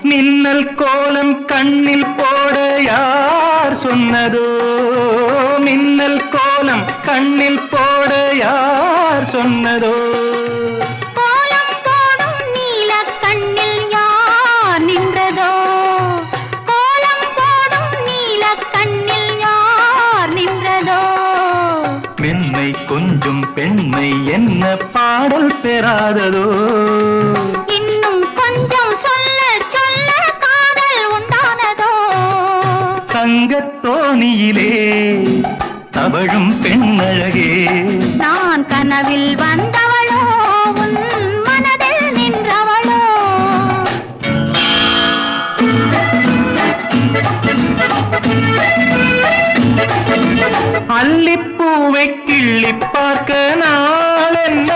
மின்னல் கோலம் கண்ணில் போட யார் சொன்னதோ? மின்னல் கோலம் கண்ணில் போட யார் சொன்னதோ? கோலம் போடும் நீல கண்ணில் யார் நின்றதோ? கோலம் போடும் நீல கண்ணில் யார் நின்றதோ? பெண்ணை கொஞ்சம் பெண்ணை என்ன பாடல் பெறாததோ? இன்னும் கொஞ்சம் சொல்ல சொல்ல காதல் உண்டானதோ? தங்கத்தோணியிலே தவழும் பெண்ணழகே, நான் கனவில் வந்தவளோ உன் மனதில் நின்றவளோ? அல்லிப்பூவை கிள்ளி பார்க்க நாள் என்ன